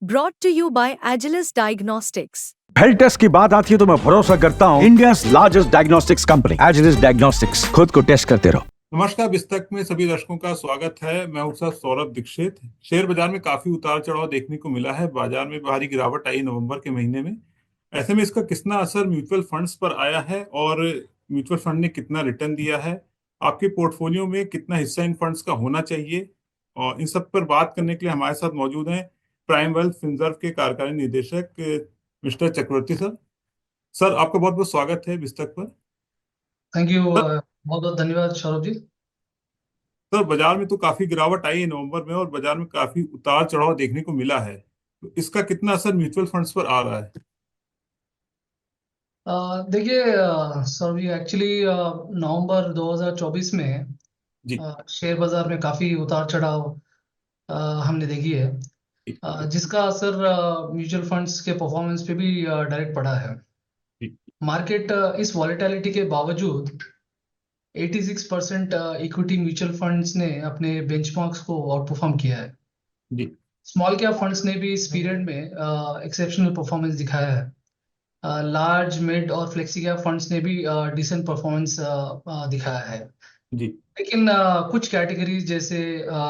Brought to you by Agilus Diagnostics. Health test की बात आती है तो मैं भरोसा करता हूँ India largest diagnostics company Agilus diagnostics. खुद को टेस्ट करते रहो। नमस्कार, विस्तक में सभी दर्शकों का स्वागत है। मैं हूं सर सौरभ दीक्षित। शेयर बाजार में काफी उतार चढ़ाव देखने को मिला है। बाजार में भारी गिरावट आई नवंबर के महीने में। ऐसे में इसका कितना असर म्यूचुअल फंड्स पर आया है और म्यूचुअल फंड ने कितना रिटर्न दिया है, आपके पोर्टफोलियो में कितना हिस्सा इन फंड्स का होना चाहिए, और इन सब पर बात करने के लिए हमारे साथ मौजूद हैं प्राइम वेल्थ फिनसर्व के कार्यकारी निदेशक मिस्टर चक्रवर्ती सर। सर, आपका बहुत बहुत स्वागत है विस्तक पर। Thank you. सर, बहुत बहुत धन्यवाद सौरभ जी। सर, बाजार में तो काफी गिरावट आई है नवंबर में और बाजार में काफी उतार चढ़ाव देखने को मिला है, तो इसका कितना असर म्यूचुअल फंड्स पर आ रहा है? देखिए सौरभ जी, एक्चुअली नवंबर 2024 में जी शेयर बाजार में काफी उतार चढ़ाव हमने देखी है, जी जिसका असर म्यूचुअल फंड्स के परफॉर्मेंस पे भी डायरेक्ट पड़ा है। जी मार्केट इस वॉलेटिलिटी के बावजूद 86% इक्विटी म्यूचुअल फंड्स ने अपने बेंचमार्क्स को आउट परफॉर्म किया है। जी स्मॉल कैप फंड्स ने भी इस पीरियड में एक्सेप्शनल परफॉर्मेंस दिखाया है। लार्ज मिड और फ्लेक्सी कैप फंड्स ने भी डिसेंट परफॉर्मेंस दिखाया है। जी लेकिन कुछ कैटेगरीज जैसे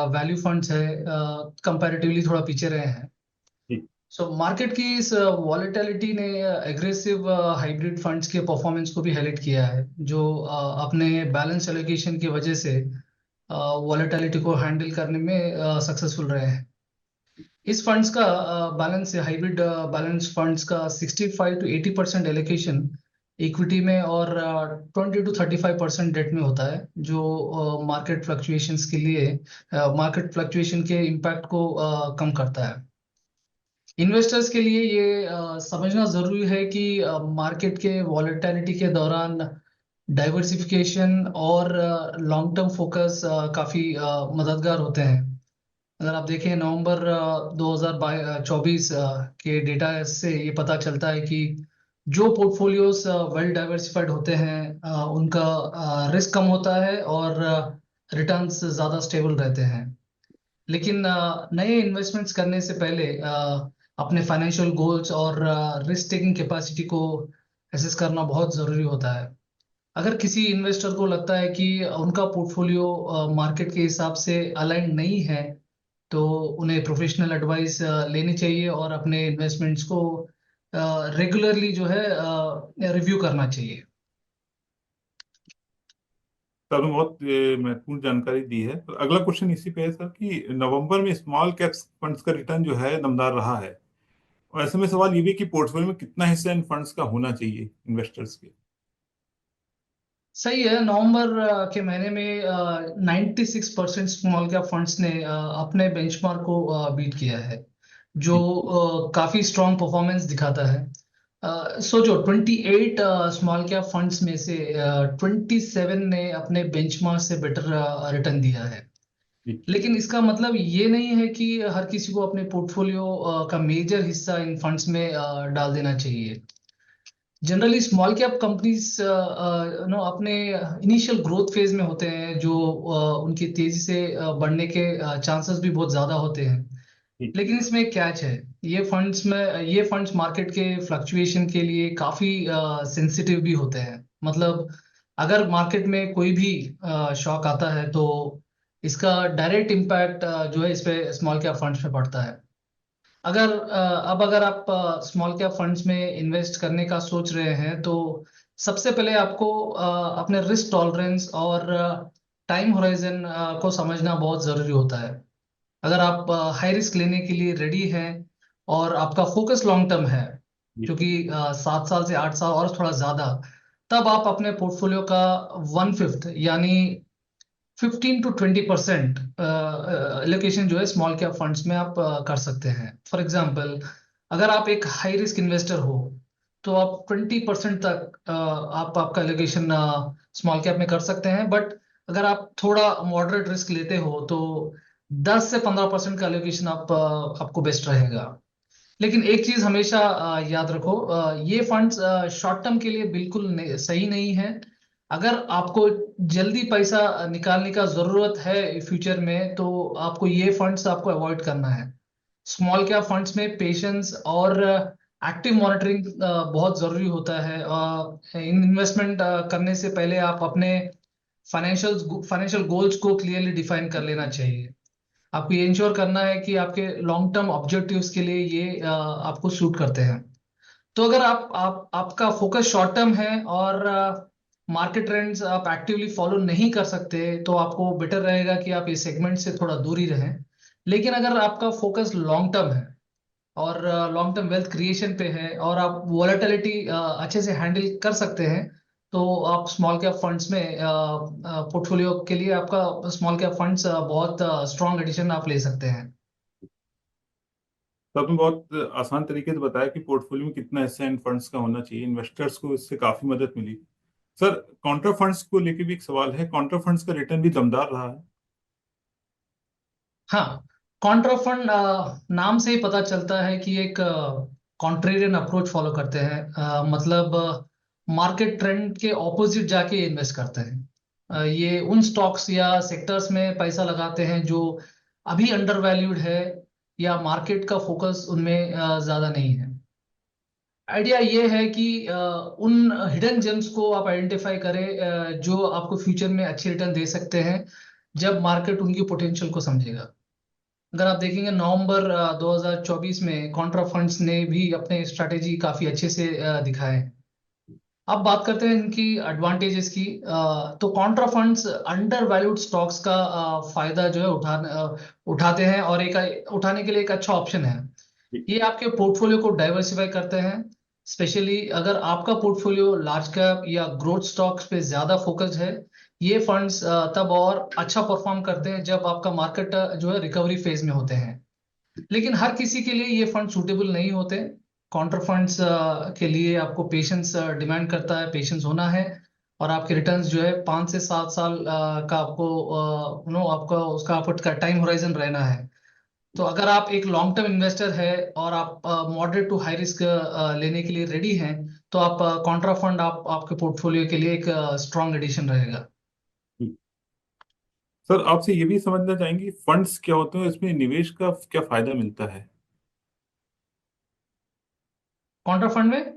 वैल्यू फंड्स है कंपैरेटिवली थोड़ा पीछे रहे हैं। जी सो मार्केट की इस वॉलेटिलिटी ने एग्रेसिव हाइब्रिड फंड्स के परफॉर्मेंस को भी हाईलाइट किया है, जो अपने बैलेंस एलोकेशन की वजह से वॉलेटिलिटी को हैंडल करने में सक्सेसफुल रहे हैं। इस फंड्स का बैलेंस हाइब्रिड बैलेंस फंड्स का 65 to 80% एलोकेशन इक्विटी में और 20 to 35% डेट में होता है, जो मार्केट फ्लक्चुएशंस के लिए मार्केट फ्लक्चुएशन के इम्पैक्ट को कम करता है। इन्वेस्टर्स के लिए ये समझना जरूरी है कि मार्केट के वॉलेटिलिटी के दौरान डाइवर्सिफिकेशन और लॉन्ग टर्म फोकस काफी मददगार होते हैं। अगर आप देखें नवंबर 2024 के डेटा से ये पता चलता है कि जो पोर्टफोलियोज वेल डाइवर्सिफाइड होते हैं उनका रिस्क कम होता है और रिटर्न्स ज़्यादा स्टेबल रहते हैं। लेकिन नए इन्वेस्टमेंट्स करने से पहले अपने फाइनेंशियल गोल्स और रिस्क टेकिंग कैपेसिटी को एसेस करना बहुत ज़रूरी होता है। अगर किसी इन्वेस्टर को लगता है कि उनका पोर्टफोलियो मार्केट के हिसाब से अलाइन नहीं है, तो उन्हें प्रोफेशनल एडवाइस लेनी चाहिए और अपने इन्वेस्टमेंट्स को रेगुलरली जो है रिव्यू करना चाहिए। सर ने बहुत महत्वपूर्ण जानकारी दी है। तो अगला क्वेश्चन इसी पे है सर कि नवंबर में स्मॉल कैप्स फंड्स का रिटर्न जो है दमदार रहा है, और ऐसे में सवाल ये भी कि पोर्टफोलियो में कितना हिस्सा इन फंड्स का होना चाहिए इन्वेस्टर्स के? सही है। नवंबर के महीने में 96% स्मॉल कैप फंड्स ने अपने बेंचमार्क को बीट किया है, जो जी काफी स्ट्रॉन्ग परफॉर्मेंस दिखाता है। सोचो 28 स्मॉल कैप फंड्स में से 27 ने अपने बेंचमार्क से बेटर रिटर्न दिया है। जी लेकिन इसका मतलब ये नहीं है कि हर किसी को अपने पोर्टफोलियो का मेजर हिस्सा इन फंड्स में डाल देना चाहिए। Generally small cap companies no अपने इनिशियल ग्रोथ फेज में होते हैं, जो उनकी तेजी से बढ़ने के चांसेस भी बहुत ज्यादा होते हैं। जी लेकिन इसमें एक कैच है। ये फंड्स मार्केट के फ्लक्चुएशन के लिए काफी सेंसिटिव भी होते हैं। मतलब अगर मार्केट में कोई भी शॉक आता है तो इसका डायरेक्ट इम्पैक्ट जो है इस पे स्मॉल कैप फंड्स पे पड़ता है। अगर आप स्मॉल कैप फंड्स में इन्वेस्ट करने का सोच रहे हैं, तो सबसे पहले आपको अपने रिस्क टॉलरेंस और टाइम होराइजन को समझना बहुत जरूरी होता है। अगर आप हाई रिस्क लेने के लिए रेडी हैं और आपका फोकस लॉन्ग टर्म है, जी जो कि 7 साल से 8 साल और थोड़ा ज्यादा, तब आप अपने पोर्टफोलियो का 1/5 यानी 15 to 20% एलोकेशन जो है स्मॉल कैप फंड्स में आप कर सकते हैं। फॉर एग्जांपल, अगर आप एक हाई रिस्क इन्वेस्टर हो तो आप 20% तक आप आपका एलोकेशन स्मॉल कैप में कर सकते हैं। बट अगर आप थोड़ा मॉडरेट रिस्क लेते हो तो 10 से 15% का एलोकेशन आपको बेस्ट रहेगा। लेकिन एक चीज हमेशा याद रखो, ये फंड्स शॉर्ट टर्म के लिए बिल्कुल सही नहीं है। अगर आपको जल्दी पैसा निकालने का जरूरत है फ्यूचर में, तो आपको ये फंड्स आपको अवॉइड करना है। स्मॉल कैप फंड्स में पेशेंस और एक्टिव मॉनिटरिंग बहुत जरूरी होता है। इन इन्वेस्टमेंट करने से पहले आप अपने फाइनेंशियल गोल्स को क्लियरली डिफाइन कर लेना चाहिए। आपको ये इंश्योर करना है कि आपके लॉन्ग टर्म ऑब्जेक्टिव्स के लिए ये आपको सूट करते हैं। तो अगर आप आपका फोकस शॉर्ट टर्म है और मार्केट ट्रेंड्स आप एक्टिवली फॉलो नहीं कर सकते, तो आपको बेटर रहेगा कि आप इस सेगमेंट से थोड़ा दूर ही रहें। लेकिन अगर आपका फोकस लॉन्ग टर्म है और लॉन्ग टर्म वेल्थ क्रिएशन पे है और आप वॉलेटिलिटी अच्छे से हैंडल कर सकते हैं, तो आप स्मॉल कैप फंड्स में पोर्टफोलियो के लिए आपका स्मॉल कैप फंड्स बहुत स्ट्रॉन्ग एडिशन आप ले सकते हैं। तो आपने बहुत आसान तरीके से बताया कि पोर्टफोलियो में कितना हिस्सा इन फंड्स का होना चाहिए। इन्वेस्टर्स को इससे काफी मदद मिली। सर, काउंटर फंड्स को लेके भी एक सवाल है। काउंटर फंड्स का रिटर्न भी दमदार रहा है। हाँ, कॉन्ट्रा फंड नाम से ही पता चलता है कि एक कॉन्ट्रेरियन अप्रोच फॉलो करते हैं। मतलब मार्केट ट्रेंड के ऑपोजिट जाके इन्वेस्ट करते हैं। ये उन स्टॉक्स या सेक्टर्स में पैसा लगाते हैं जो अभी अंडर वैल्यूड है या मार्केट का फोकस उनमें ज्यादा नहीं है। आइडिया ये है कि उन हिडन जेम्स को आप आइडेंटिफाई करें जो आपको फ्यूचर में अच्छे रिटर्न दे सकते हैं जब मार्केट उनकी पोटेंशियल को समझेगा। अगर आप देखेंगे नवंबर 2024 में कॉन्ट्रा फंड्स ने भी अपने स्ट्रैटेजी काफी अच्छे से दिखाए हैं। अब बात करते हैं इनकी एडवांटेजेस की। तो Contra funds under valued stocks का फायदा जो है उठाते हैं और एक उठाने के लिए एक अच्छा ऑप्शन है। ये आपके पोर्टफोलियो को डाइवर्सिफाई करते हैं। स्पेशली अगर आपका पोर्टफोलियो लार्ज कैप या ग्रोथ स्टॉक्स पे ज्यादा फोकस्ड है, ये फंड्स तब और अच्छा परफॉर्म करते हैं जब आपका मार्केट जो है रिकवरी फेज में होते हैं। लेकिन हर किसी के लिए ये फंड सूटेबल नहीं होते। काउंटर फंड्स के लिए आपको पेशेंस डिमांड करता है, पेशेंस होना है, और आपके रिटर्न्स जो है 5 से 7 साल का आपको आपका उसका आपका टाइम होराइजन रहना है। तो अगर आप एक लॉन्ग टर्म इन्वेस्टर है और आप मॉडरेट टू हाई रिस्क लेने के लिए रेडी हैं, तो आप कॉन्ट्रा फंड आपके पोर्टफोलियो के लिए एक स्ट्रॉन्ग एडिशन रहेगा। सर, आपसे ये भी समझना चाहेंगे फंड्स क्या होते हैं, इसमें निवेश का क्या फायदा मिलता है। कॉन्ट्रा फंड में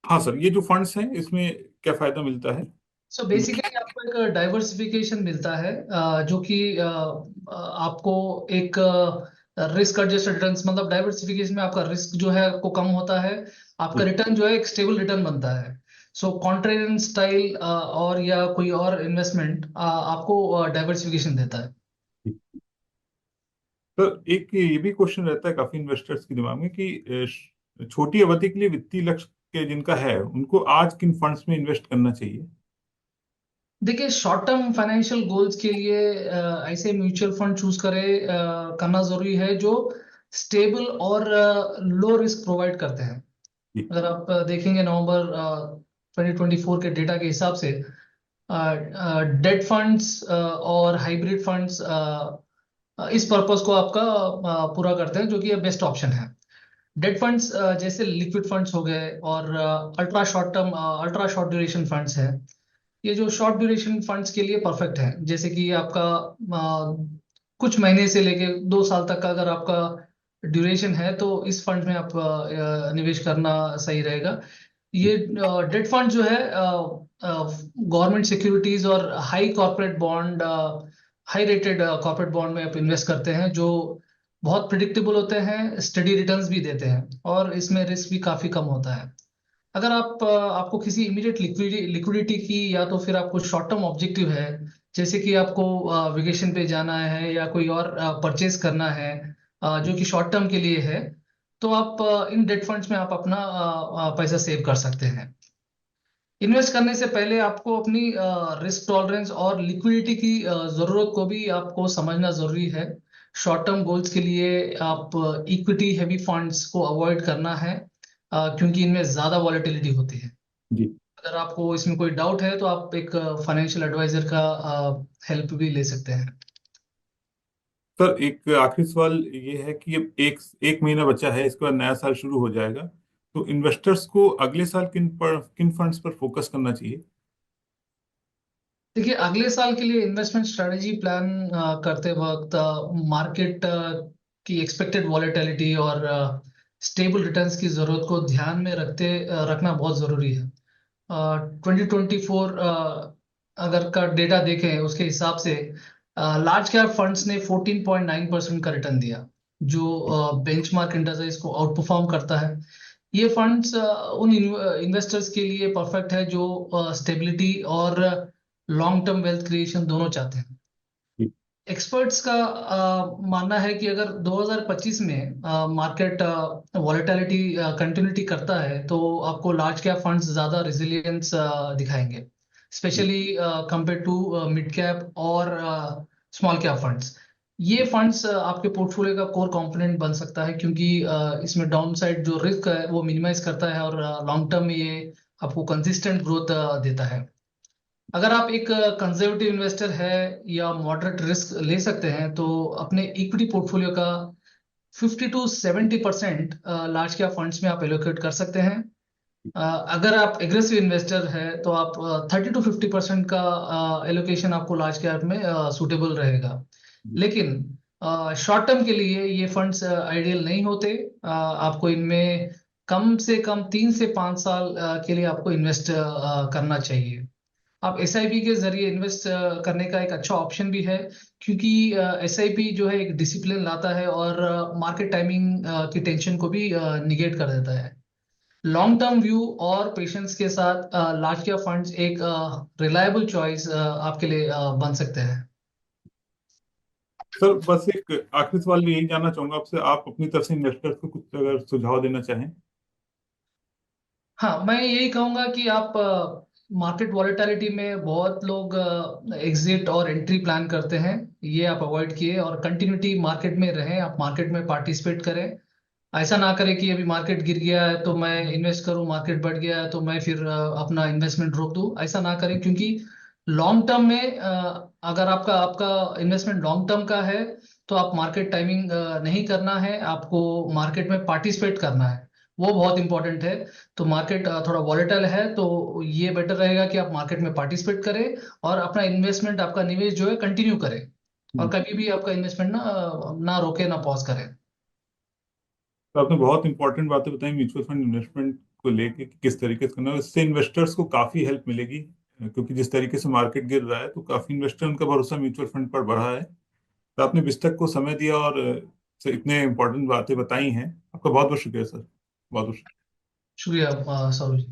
हाँ सर, ये जो फंड्स हैं इसमें क्या फायदा मिलता है। सो बेसिकली आपको एक डाइवर्सिफिकेशन मिलता है, जो कि आपको एक रिस्क एडजस्टेड रिटर्न, मतलब डाइवर्सिफिकेशन में आपका रिस्क जो है आपको कम होता है, आपका जी। रिटर्न जो है एक स्टेबल रिटर्न बनता है। सो कॉन्ट्रेरियन स्टाइल और या कोई और इन्वेस्टमेंट आपको डाइवर्सिफिकेशन देता है। तो एक ये भी क्वेश्चन रहता है काफी इन्वेस्टर्स के दिमाग में कि छोटी अवधि के लिए वित्तीय लक्ष्य के जिनका है उनको आज किन फंड्स में इन्वेस्ट करना चाहिए। देखिए, शॉर्ट टर्म फाइनेंशियल गोल्स के लिए ऐसे म्यूचुअल फंड चूज करना जरूरी है जो स्टेबल और लो रिस्क प्रोवाइड करते हैं। जी। अगर आप देखेंगे नवंबर 2024 के डेटा के हिसाब से डेट फंड्स और हाइब्रिड फंड्स इस पर्पस को आपका पूरा करते हैं, जो कि बेस्ट ऑप्शन है। डेट फंड्स जैसे लिक्विड फंड्स हो गए और अल्ट्रा शॉर्ट ड्यूरेशन फंड्स हैं। ये जो शॉर्ट ड्यूरेशन फंड्स के लिए परफेक्ट है, जैसे कि आपका कुछ महीने से लेके 2 साल तक का अगर आपका ड्यूरेशन है, तो इस फंड में आप निवेश करना सही रहेगा। ये डेट फंड जो है गवर्नमेंट सिक्योरिटीज और हाई रेटेड कॉर्पोरेट बॉन्ड में आप इन्वेस्ट करते हैं, जो बहुत प्रिडिक्टेबल होते हैं, स्टडी रिटर्न्स भी देते हैं और इसमें रिस्क भी काफी कम होता है। अगर आपको किसी इमीडिएट लिक्विडिटी की या तो फिर आपको शॉर्ट टर्म ऑब्जेक्टिव है, जैसे कि आपको वेकेशन पे जाना है या कोई और परचेज करना है जो कि शॉर्ट टर्म के लिए है, तो आप इन डेट फंड्स में आप अपना पैसा सेव कर सकते हैं। इन्वेस्ट करने से पहले आपको अपनी रिस्क टॉलरेंस और लिक्विडिटी की जरूरत को भी आपको समझना जरूरी है। शॉर्ट टर्म गोल्स के लिए आप इक्विटी हेवी फंड्स को अवॉइड करना है, क्योंकि इनमें ज्यादा वॉलेटिलिटी होती है। जी। अगर आपको इसमें कोई डाउट है तो आप एक फाइनेंशियल एडवाइजर का हेल्प भी ले सकते हैं। सर, एक आखिरी सवाल ये है कि अब एक एक महीना बचा है, इसके बाद नया साल शुरू हो जाएगा, तो इन्वेस्टर्स को अगले साल किन फंड्स पर फोकस करना चाहिए। देखिए, अगले साल के लिए इन्वेस्टमेंट स्ट्रेटेजी प्लान करते वक्त मार्केट कि एक्सपेक्टेड वॉलेटिलिटी और स्टेबल रिटर्न्स की जरूरत को ध्यान में रखना बहुत जरूरी है। 2024 अगर का डेटा देखें उसके हिसाब से लार्ज कैप फंड्स ने 14.9% का रिटर्न दिया, जो बेंचमार्क इंडाइसेस को आउट परफॉर्म करता है। ये फंड्स उन इन्वेस्टर्स के लिए परफेक्ट है जो स्टेबिलिटी और लॉन्ग टर्म वेल्थ क्रिएशन दोनों चाहते हैं। एक्सपर्ट्स का मानना है कि अगर 2025 में मार्केट वॉलेटिलिटी कंटिन्यूटी करता है तो आपको लार्ज कैप फंड्स ज्यादा रिजिलियंस दिखाएंगे, specially compare to mid cap और स्मॉल कैप फंड्स। ये फंड्स आपके पोर्टफोलियो का कोर कंपोनेंट बन सकता है, क्योंकि इसमें डाउन साइड जो रिस्क है वो मिनिमाइज करता है और लॉन्ग टर्म में ये आपको कंसिस्टेंट ग्रोथ देता है। अगर आप एक कंजर्वेटिव इन्वेस्टर है या मॉडरेट रिस्क ले सकते हैं तो अपने इक्विटी पोर्टफोलियो का 50 to 70% लार्ज कैप फंड्स में आप एलोकेट कर सकते हैं। अगर आप एग्रेसिव इन्वेस्टर है तो आप 30 to 50% का एलोकेशन आपको लार्ज कैप में सूटेबल रहेगा। लेकिन शॉर्ट टर्म के लिए ये फंड्स आइडियल नहीं होते। आपको इनमें कम से कम 3 से 5 साल के लिए आपको इन्वेस्ट करना चाहिए। आप एसआईपी के जरिए इन्वेस्ट करने का एक अच्छा ऑप्शन भी है, क्योंकि एसआईपी जो है एक डिसिप्लिन लाता है और मार्केट टाइमिंग की टेंशन को भी निगेट कर देता है। लॉन्ग टर्म व्यू और पेशेंस के साथ लार्ज कैप फंड्स एक रिलायबल चॉइस आपके लिए बन सकते हैं। सर बस एक आखिरी सवाल में यही जानना चाहूंगा आपसे, आप अपनी तरफ से इन्वेस्टर्स को कुछ अगर सुझाव देना चाहें। हाँ, मैं यही कहूंगा कि आप मार्केट वॉलेटिलिटी में बहुत लोग एग्जिट और एंट्री प्लान करते हैं, ये आप अवॉइड किए और कंटिन्यूटी मार्केट में रहें। आप मार्केट में पार्टिसिपेट करें। ऐसा ना करें कि अभी मार्केट गिर गया है तो मैं इन्वेस्ट करूं, मार्केट बढ़ गया है तो मैं फिर अपना इन्वेस्टमेंट रोक दूं। ऐसा ना करें, क्योंकि लॉन्ग टर्म में अगर आपका आपका इन्वेस्टमेंट लॉन्ग टर्म का है तो आप मार्केट टाइमिंग नहीं करना है, आपको मार्केट में पार्टिसिपेट करना है, वो बहुत इंपॉर्टेंट है। तो मार्केट थोड़ा वॉलेटाइल है तो ये बेटर रहेगा कि आप मार्केट में पार्टिसिपेट करें और अपना इन्वेस्टमेंट, आपका निवेश जो है कंटिन्यू करें और कभी भी आपका इन्वेस्टमेंट ना रोके ना पॉज करें। तो आपने बहुत इंपॉर्टेंट बातें बताई म्यूचुअल फंड इन्वेस्टमेंट को लेके कि किस तरीके से करना है। इससे इन्वेस्टर्स को काफी हेल्प मिलेगी, क्योंकि जिस तरीके से मार्केट गिर रहा है तो काफी इन्वेस्टर, उनका भरोसा म्यूचुअल फंड पर बढ़ा है। तो आपने विस्तृत को समय दिया और इतने इंपॉर्टेंट बातें बताई हैं। आपका बहुत बहुत शुक्रिया सर, बहुत बहुत शुक्रिया सौरभ जी।